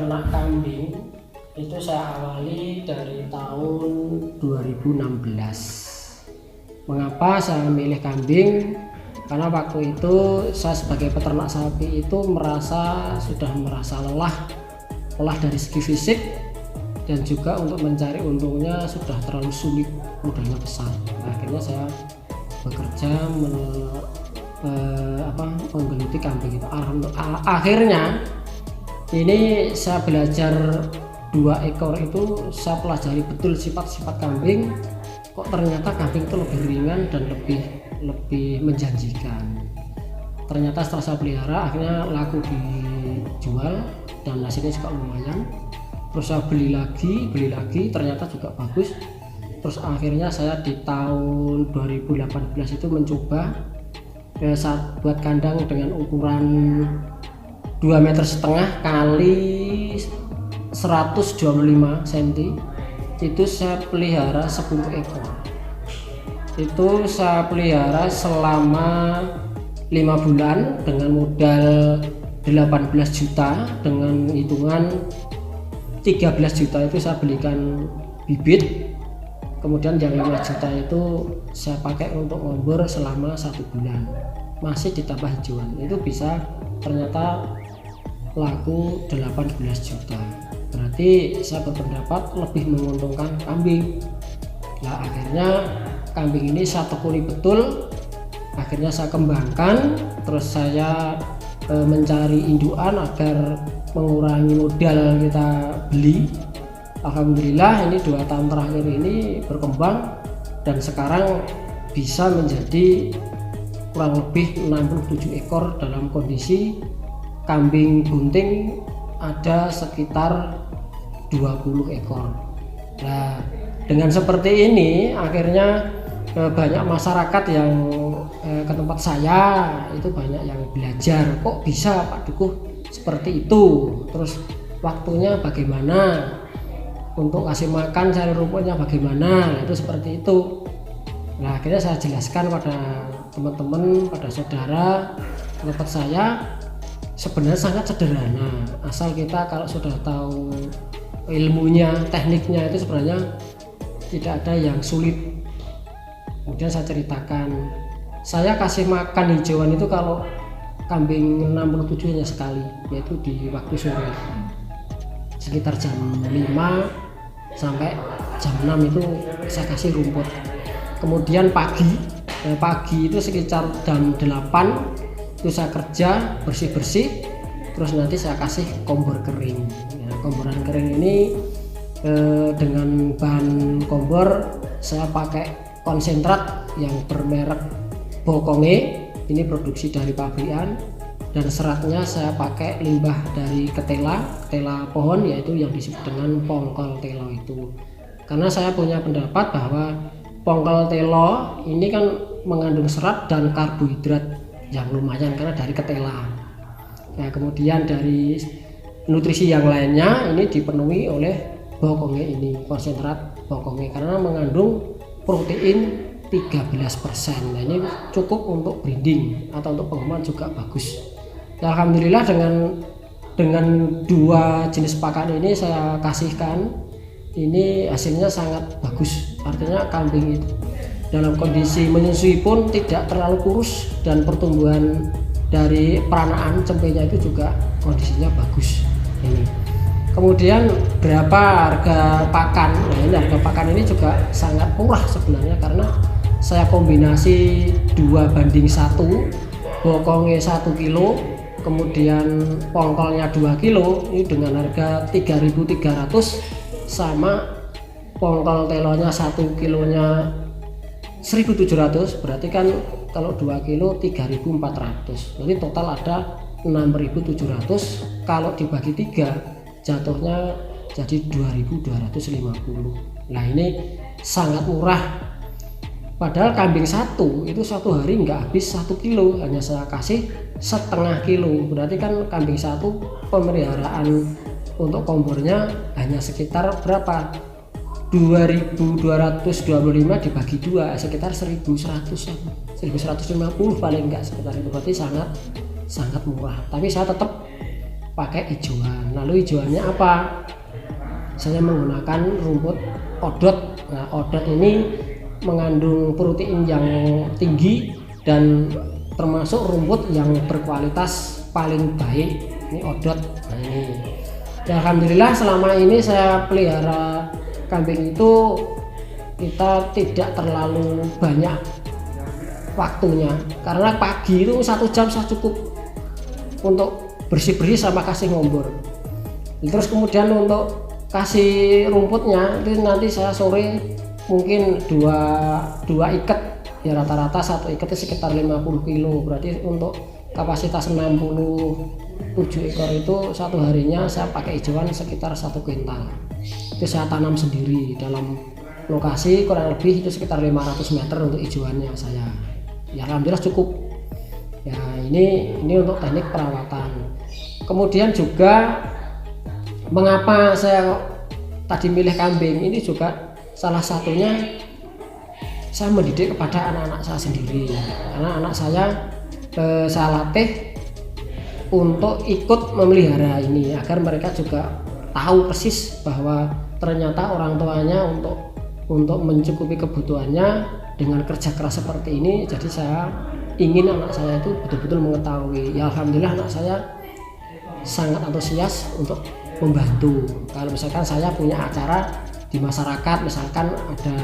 ternak kambing itu saya awali dari tahun 2016. Mengapa saya memilih kambing? Karena waktu itu saya sebagai peternak sapi itu sudah merasa lelah dari segi fisik, dan juga untuk mencari untungnya sudah terlalu sulit, modalnya besar. Akhirnya saya bekerja menggeluti kambing itu. Akhirnya ini saya belajar 2 ekor itu, saya pelajari betul sifat-sifat kambing. Kok ternyata kambing itu lebih ringan dan lebih menjanjikan. Ternyata setelah saya pelihara akhirnya laku dijual dan hasilnya juga lumayan. Terus saya beli lagi ternyata juga bagus. Terus akhirnya saya di tahun 2018 itu mencoba saat buat kandang dengan ukuran 2,5 meter kali 125 cm. Itu saya pelihara 10 ekor. Itu saya pelihara selama 5 bulan dengan modal 18 juta, dengan hitungan 13 juta itu saya belikan bibit, kemudian yang 5 juta itu saya pakai untuk ngombor selama 1 bulan, masih ditambah hijauan. Itu bisa ternyata laku 18 juta. Berarti saya berpendapat lebih menguntungkan kambing. Nah, akhirnya kambing ini saya tekuni betul, akhirnya saya kembangkan. Terus saya mencari indukan agar mengurangi modal kita beli. Alhamdulillah ini 2 tahun terakhir ini berkembang dan sekarang bisa menjadi kurang lebih 67 ekor dalam kondisi kambing bunting ada sekitar 20 ekor. Nah, dengan seperti ini akhirnya banyak masyarakat yang ke tempat saya itu banyak yang belajar, kok bisa Pak Dukuh seperti itu, terus waktunya bagaimana, untuk kasih makan cari rumputnya bagaimana, itu seperti itu. Nah, akhirnya saya jelaskan pada teman-teman, pada saudara tempat saya, sebenarnya sangat sederhana, asal kita kalau sudah tahu ilmunya, tekniknya, itu sebenarnya tidak ada yang sulit. Kemudian saya ceritakan, saya kasih makan hijauan itu kalau kambing 67 hanya sekali, yaitu di waktu sore sekitar jam 5 sampai jam 6 itu saya kasih rumput. Kemudian pagi itu sekitar jam 8 itu saya kerja bersih-bersih, terus nanti saya kasih kombor kering. Ya, komboran kering ini dengan bahan kombor saya pakai konsentrat yang bermerek Bokonge, ini produksi dari pabrikan, dan seratnya saya pakai limbah dari ketela pohon, yaitu yang disebut dengan pongkol telo itu. Karena saya punya pendapat bahwa pongkol telo ini kan mengandung serat dan karbohidrat yang lumayan karena dari ketela. Nah, kemudian dari nutrisi yang lainnya ini dipenuhi oleh Bokonge ini, konsentrat Bokonge, karena mengandung protein 13%. Nah, ini cukup untuk breeding atau untuk pengembangan juga bagus. Nah, alhamdulillah dengan 2 jenis pakan ini saya kasihkan, ini hasilnya sangat bagus. Artinya kambing itu dalam kondisi menyusui pun tidak terlalu kurus, dan pertumbuhan dari peranaan cempenya itu juga kondisinya bagus. Ini kemudian berapa harga pakan? Nah, ini harga pakan ini juga sangat murah sebenarnya, karena saya kombinasi 2:1, Bokonge 1 kilo, kemudian pongkolnya 2 kilo, ini dengan harga 3.300, sama pongkol telonya 1 kilonya 1.700, berarti kan kalau 2 kilo 3.400, jadi total ada 6.700. Kalau dibagi 3 jatuhnya jadi 2.250. Nah, ini sangat murah. Padahal kambing satu itu 1 hari nggak habis 1 kilo, hanya saya kasih 1/2 kilo. Berarti kan kambing satu pemeliharaan untuk kombornya hanya sekitar berapa? 2.225 dibagi 2 sekitar 1.150 paling enggak, sekitar itu. Berarti sangat murah. Tapi saya tetap pakai hijauan. Lalu hijauannya apa? Saya menggunakan rumput odot. Nah, odot ini mengandung protein yang tinggi dan termasuk rumput yang berkualitas paling baik. Ini odot. Nah, ini. Ya, alhamdulillah selama ini saya pelihara kambing itu kita tidak terlalu banyak waktunya, karena pagi itu 1 jam saya cukup untuk bersih-bersih sama kasih ngombor. Terus kemudian untuk kasih rumputnya itu nanti saya sore mungkin dua ikat, ya rata-rata satu ikat itu sekitar 50 kilo, berarti untuk kapasitas 67 ekor itu satu harinya saya pakai hijauan sekitar 1 kuintal. Itu saya tanam sendiri dalam lokasi kurang lebih itu sekitar 500 meter untuk hijauannya saya. Ya alhamdulillah cukup. Ya ini untuk teknik perawatan. Kemudian juga mengapa saya tadi milih kambing ini juga salah satunya saya mendidik kepada anak-anak saya sendiri, karena anak saya latih untuk ikut memelihara ini agar mereka juga tahu persis bahwa ternyata orang tuanya untuk mencukupi kebutuhannya dengan kerja keras seperti ini. Jadi saya ingin anak saya itu betul-betul mengetahui. Ya alhamdulillah anak saya sangat antusias untuk membantu. Kalau misalkan saya punya acara di masyarakat, misalkan ada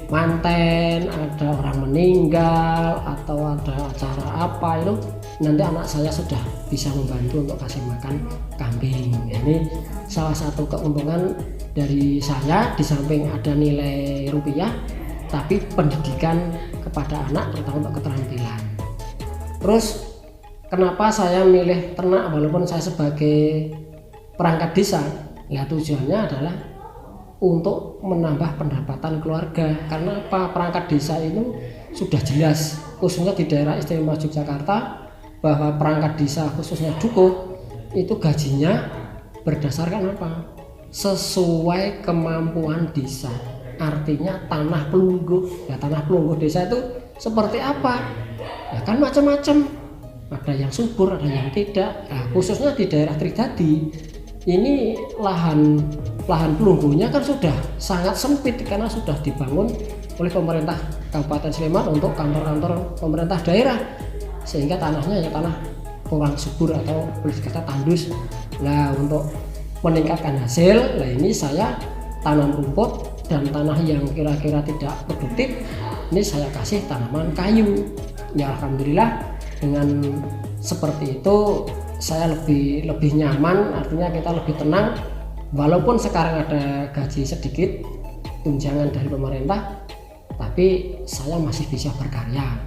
manten, ada orang meninggal, atau ada acara apa itu, nanti anak saya sudah bisa membantu untuk kasih makan kambing. Ini salah satu keuntungan dari saya, di samping ada nilai rupiah tapi pendidikan kepada anak terutama untuk keterampilan. Terus kenapa saya milih ternak walaupun saya sebagai perangkat desa? Ya tujuannya adalah untuk menambah pendapatan keluarga. Karena apa? Perangkat desa itu sudah jelas, khususnya di daerah istimewa Yogyakarta, bahwa perangkat desa khususnya dukuh itu gajinya berdasarkan apa? Sesuai kemampuan desa. Artinya tanah pelungguh. Ya tanah pelungguh desa itu seperti apa? Ya kan macam-macam. Ada yang subur, ada yang tidak. Nah, khususnya di daerah Tridadi ini lahan pelungguhnya kan sudah sangat sempit karena sudah dibangun oleh pemerintah Kabupaten Sleman untuk kantor-kantor pemerintah daerah, sehingga tanahnya ya tanah kurang subur atau boleh dikata tandus. Nah, untuk meningkatkan hasil, nah ini saya tanam rumput, dan tanah yang kira-kira tidak produktif ini saya kasih tanaman kayu. Ya alhamdulillah dengan seperti itu saya lebih nyaman, artinya kita lebih tenang. Walaupun sekarang ada gaji sedikit tunjangan dari pemerintah, tapi saya masih bisa berkarya,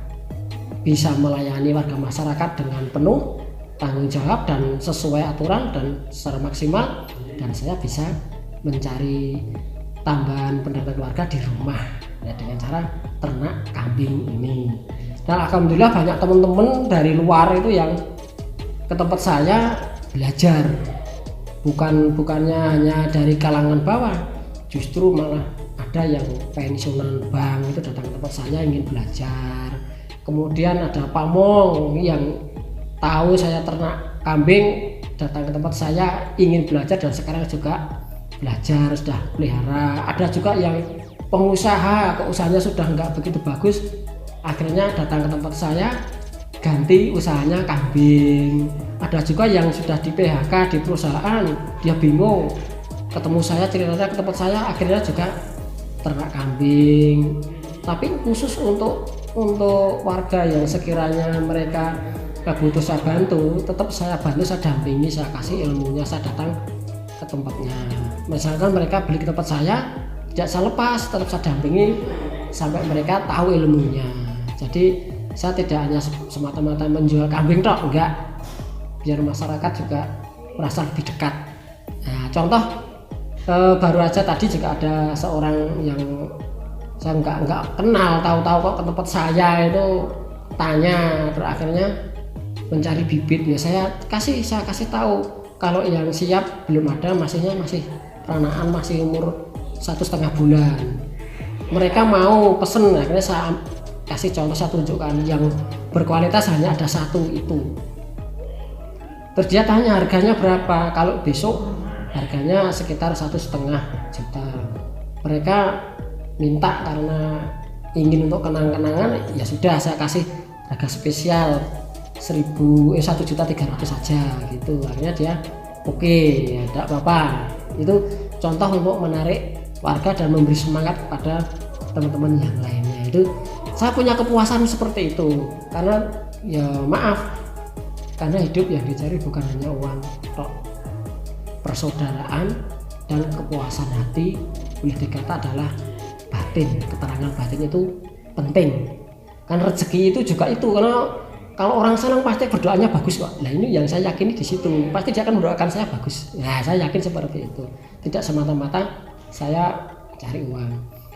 bisa melayani warga masyarakat dengan penuh tanggung jawab dan sesuai aturan dan secara maksimal, dan saya bisa mencari tambahan pendapatan keluarga di rumah ya dengan cara ternak kambing ini. Dan alhamdulillah banyak teman-teman dari luar itu yang ke tempat saya belajar, bukannya hanya dari kalangan bawah, justru malah ada yang pensiunan bank itu datang ke tempat saya ingin belajar. Kemudian ada pamong yang tahu saya ternak kambing datang ke tempat saya ingin belajar dan sekarang juga belajar, sudah pelihara. Ada juga yang pengusaha, usahanya sudah nggak begitu bagus, akhirnya datang ke tempat saya ganti usahanya kambing. Ada juga yang sudah di PHK di perusahaan, dia bingung, ketemu saya ceritanya ke tempat saya akhirnya juga ternak kambing. Tapi khusus untuk warga yang sekiranya mereka butuh saya bantu, tetap saya bantu, saya dampingi, saya kasih ilmunya, saya datang ke tempatnya. Misalkan mereka beli ke tempat saya, tidak saya lepas, tetap saya dampingi sampai mereka tahu ilmunya. Jadi saya tidak hanya semata-mata menjual kambing tok, enggak, biar masyarakat juga merasa lebih dekat. Nah, contoh baru aja tadi juga ada seorang yang saya nggak kenal, tahu-tahu kok ke tempat saya itu tanya, terus akhirnya mencari bibit. Ya saya kasih tahu kalau yang siap belum ada, masih peranaan, masih umur 1,5 bulan. Mereka mau pesen, akhirnya saya kasih contoh, saya tunjukkan yang berkualitas hanya ada satu itu. Terus dia tanya harganya berapa, kalau besok harganya sekitar 1,5 juta. Mereka minta karena ingin untuk kenang-kenangan, ya sudah saya kasih harga spesial 1.300.000 saja gitu. Akhirnya dia oke, ya tidak apa-apa. Itu contoh untuk menarik warga dan memberi semangat kepada teman-teman yang lainnya. Itu saya punya kepuasan seperti itu, karena ya maaf, karena hidup yang dicari bukan hanya uang tok, persaudaraan dan kepuasan hati boleh dikata adalah batin. Keterangan batin itu penting, kan rezeki itu juga itu, karena kalau orang senang pasti berdoanya bagus kok. Nah ini yang saya yakini di situ, pasti dia akan mendoakan saya bagus. Nah saya yakin seperti itu, tidak semata-mata saya cari uang.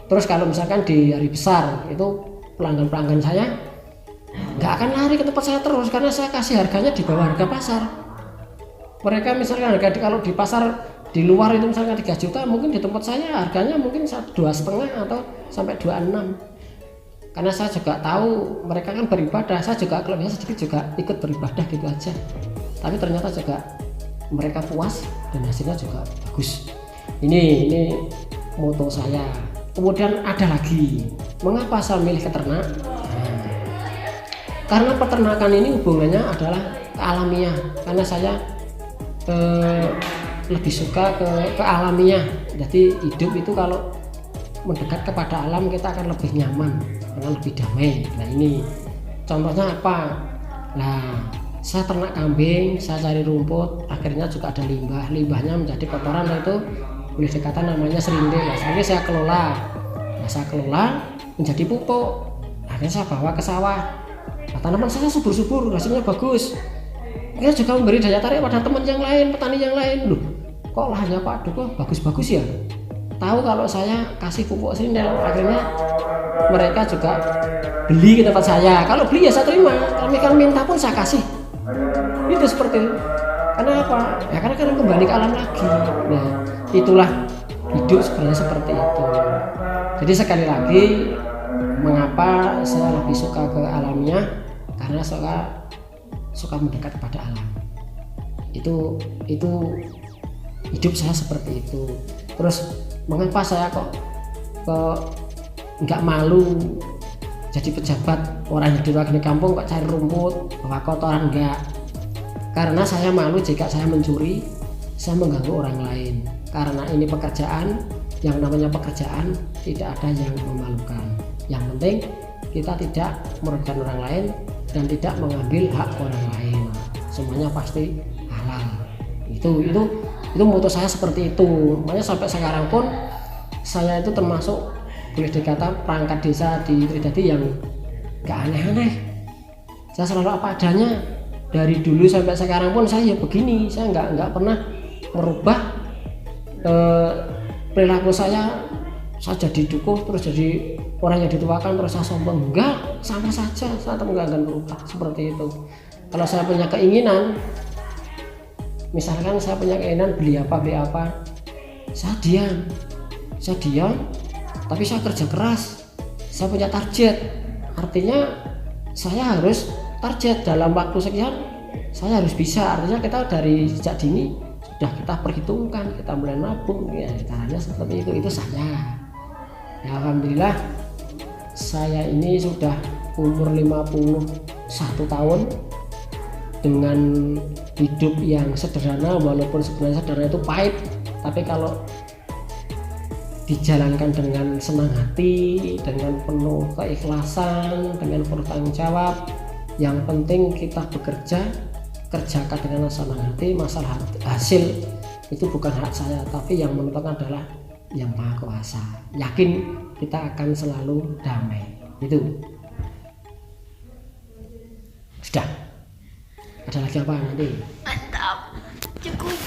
Terus kalau misalkan di hari besar itu pelanggan-pelanggan saya nggak akan lari ke tempat saya terus, karena saya kasih harganya di bawah harga pasar. Mereka misalkan harga kalau di pasar di luar itu misalkan 3 juta, mungkin di tempat saya harganya mungkin 2,5 atau sampai 2,6. Karena saya juga tahu mereka kan beribadah, saya juga kalau bisa sedikit juga ikut beribadah gitu aja. Tapi ternyata juga mereka puas dan hasilnya juga bagus. Ini moto saya. Kemudian ada lagi, mengapa saya milih keternak? Karena peternakan ini hubungannya adalah alamiah, karena saya lebih suka ke alamiah. Jadi hidup itu kalau mendekat kepada alam kita akan lebih nyaman, akan lebih damai. Nah ini contohnya apa? Nah saya ternak kambing, saya cari rumput, akhirnya juga ada limbahnya menjadi kotoran, itu boleh dikata namanya serinding. Nah, saya kelola, menjadi pupuk. Akhirnya saya bawa ke sawah. Nah, tanaman saya subur-subur, hasilnya bagus. Akhirnya juga memberi daya tarik pada teman yang lain, petani yang lain. Loh, kok lahannya Pak Duko bagus-bagus ya? Tahu kalau saya kasih pupuk serindel, akhirnya mereka juga beli ke tempat saya. Kalau beli ya saya terima, kalau minta pun saya kasih. Itu seperti itu. Karena apa? Ya karena kan kembali ke alam lagi. Nah, itulah hidup sebenarnya seperti itu. Jadi sekali lagi, mengapa saya lebih suka ke alamiah? Karena suka mendekat kepada alam. Itu hidup saya seperti itu. Terus mengapa saya kok nggak malu jadi pejabat, orang yang diwakili kampung kok cari rumput, bawa kotoran, enggak. Karena saya malu jika saya mencuri, saya mengganggu orang lain. Karena ini pekerjaan, yang namanya pekerjaan tidak ada yang memalukan. Yang penting kita tidak merugikan orang lain dan tidak mengambil hak orang lain. Semuanya pasti halal. Itu moto saya seperti itu. Makanya sampai sekarang pun saya itu termasuk boleh dikata perangkat desa di Tridadi yang gak aneh-aneh. Saya selalu apa adanya. Dari dulu sampai sekarang pun saya ya begini. Saya nggak pernah merubah perilaku saya jadi dukuh terus jadi orang yang dituakan terus saya sombong. Enggak, sama saja, saya enggak akan berubah seperti itu. Kalau saya punya keinginan, misalkan saya punya keinginan beli apa, saya diam, tapi saya kerja keras. Saya punya target, artinya saya harus target dalam waktu sekian, saya harus bisa. Artinya kita dari sejak dini sudah kita perhitungkan, kita mulai nabung, ya caranya seperti itu saya. Ya, alhamdulillah saya ini sudah umur 51 tahun dengan hidup yang sederhana, walaupun sebenarnya sederhana itu pahit, tapi kalau dijalankan dengan senang hati, dengan penuh keikhlasan, dengan penuh tanggung jawab. Yang penting kita kerjakan dengan senang hati. Masalah hasil itu bukan hak saya, tapi yang menentukan adalah yang Maha Kuasa. Yakin kita akan selalu damai. Itu sudah. Ada lagi apa nanti? Mantap, cukup.